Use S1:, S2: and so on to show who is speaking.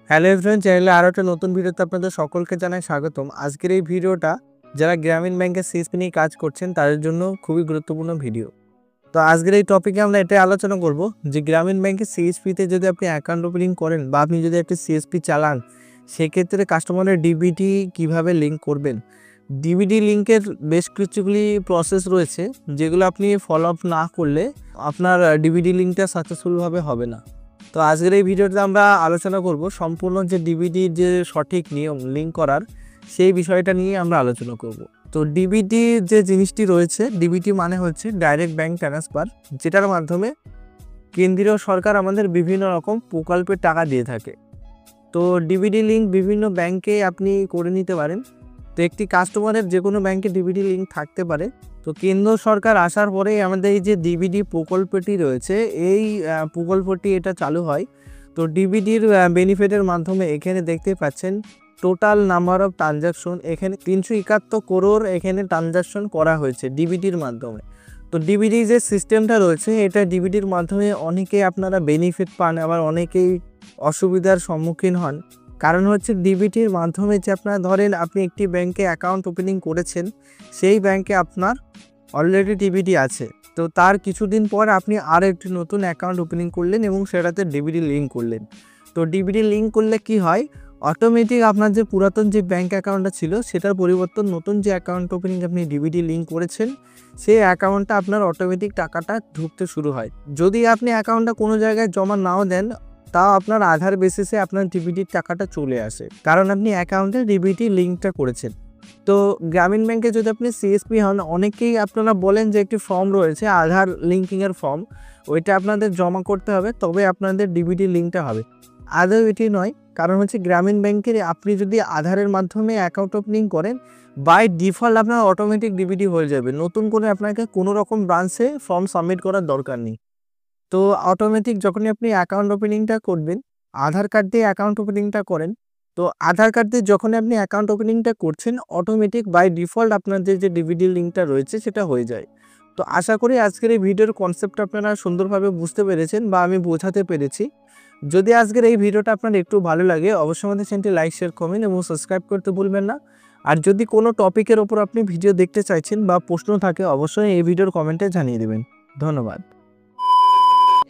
S1: Hello everyone, চ্যানেলে আরও একটা নতুন ভিডিওতে আপনাদের সকলকে জানাই স্বাগতম। আজকের এই ভিডিওটা যারা গ্রামীণ ব্যাংকের সিএসপি নিয়ে কাজ করছেন তাদের জন্য খুবই গুরুত্বপূর্ণ ভিডিও। তো আজকের এই টপিকে আমরা এটাই আলোচনা করব যে গ্রামীণ ব্যাংকের সিএসপিতে যদি আপনি অ্যাকাউন্ট ওপেনিং করেন বা আপনি যদি একটা সিএসপি চালান, সেক্ষেত্রে কাস্টমারের ডিবিটি কিভাবে লিঙ্ক করবেন। ডিবিটি লিঙ্কের বেশ কিছুগুলি প্রসেস রয়েছে যেগুলো আপনি ফলো আপ না করলে আপনার ডিবিটি লিঙ্কটা সাকসেসফুলভাবে হবে না। তো আজকের এই ভিডিওতে আমরা আলোচনা করব সম্পূর্ণ যে ডিবিটির যে সঠিক নিয়ম লিঙ্ক করার, সেই বিষয়টা নিয়ে আমরা আলোচনা করব। তো ডিবিটি যে জিনিসটি রয়েছে, ডিবিটি মানে হচ্ছে ডাইরেক্ট ব্যাংক ট্রান্সফার, যেটার মাধ্যমে কেন্দ্রীয় সরকার আমাদের বিভিন্ন রকম প্রকল্পের টাকা দিয়ে থাকে। তো ডিবিটি লিঙ্ক বিভিন্ন ব্যাংকে আপনি করে নিতে পারেন। তো একটি কাস্টমারের যে কোনো ব্যাংকে ডিবিটি লিঙ্ক থাকতে পারে। তো কেন্দ্র সরকার আসার পরেই আমাদের এই যে ডিবিটি প্রকল্পটি রয়েছে, এই প্রকল্পটি এটা চালু হয়। তো ডিবিটির বেনিফিটের মাধ্যমে এখানে দেখতে পাচ্ছেন টোটাল নাম্বার অফ ট্রানজাকশন, এখানে 371 করোড় এখানে ট্রানজাকশন করা হয়েছে ডিবিটির মাধ্যমে। তো ডিবিটি যে সিস্টেমটা রয়েছে, এটা ডিবিটির মাধ্যমে অনেকেই আপনারা বেনিফিট পান, আবার অনেকেই অসুবিধার সম্মুখীন হন। কারণ হচ্ছে ডিবিটির মাধ্যমে যে আপনারা ধরেন আপনি একটি ব্যাংকে অ্যাকাউন্ট ওপেনিং করেছেন, সেই ব্যাংকে আপনার অলরেডি ডিবিটি আছে। তো তার কিছুদিন পর আপনি আর একটি নতুন অ্যাকাউন্ট ওপেনিং করলেন এবং সেটাতে ডিবিটি লিঙ্ক করলেন। তো ডিবিটি লিঙ্ক করলে কি হয়, অটোমেটিক আপনার যে পুরাতন যে ব্যাংক অ্যাকাউন্টটা ছিল সেটার পরিবর্তন নতুন যে অ্যাকাউন্ট ওপেনিং আপনি ডিবিটি লিঙ্ক করেছেন, সেই অ্যাকাউন্টটা আপনার অটোমেটিক টাকাটা ঢুকতে শুরু হয়। যদি আপনি অ্যাকাউন্টটা কোনো জায়গায় জমা নাও দেন, তাও আপনার আধার বেসিসে আপনার ডিবিটির টাকাটা চলে আসে, কারণ আপনি অ্যাকাউন্টে ডিবিটি লিঙ্কটা করেছেন। তো গ্রামীণ ব্যাংকে যদি আপনি সিএসপি হন, অনেকেই আপনারা বলেন যে একটি ফর্ম রয়েছে আধার লিঙ্কিংয়ের ফর্ম, ওইটা আপনাদের জমা করতে হবে, তবে আপনাদের ডিবিটি লিঙ্কটা হবে। আদৌ এটি নয়, কারণ হচ্ছে গ্রামীণ ব্যাংকের আপনি যদি আধারের মাধ্যমে অ্যাকাউন্ট ওপেনিং করেন, বাই ডিফল্ট আপনার অটোমেটিক ডিবিটি হয়ে যাবে। নতুন করে আপনাকে কোনো রকম ব্রাঞ্চে ফর্ম সাবমিট করার দরকার নেই। তো অটোমেটিক যখনই আপনি অ্যাকাউন্ট ওপেনিংটা করবেন, আধার কার্ড দিয়ে অ্যাকাউন্ট ওপেনিংটা করেন। তো আধার কার্ড দিয়ে যখনই আপনি অ্যাকাউন্ট ওপেনিংটা করছেন, অটোমেটিক বাই ডিফল্ট আপনাদের যে ডিবিটি লিঙ্কটা রয়েছে সেটা হয়ে যায়। তো আশা করি আজকের এই ভিডিওর কনসেপ্ট আপনারা সুন্দরভাবে বুঝতে পেরেছেন বা আমি বোঝাতে পেরেছি। যদি আজকের এই ভিডিওটা আপনার একটু ভালো লাগে, অবশ্যই আমাদের চ্যানেলটি লাইক, শেয়ার, কমেন্ট এবং সাবস্ক্রাইব করতে ভুলবেন না। আর যদি কোনো টপিকের ওপর আপনি ভিডিও দেখতে চাইছেন বা প্রশ্ন থাকে, অবশ্যই এই ভিডিওর কমেন্টে জানিয়ে দেবেন। ধন্যবাদ।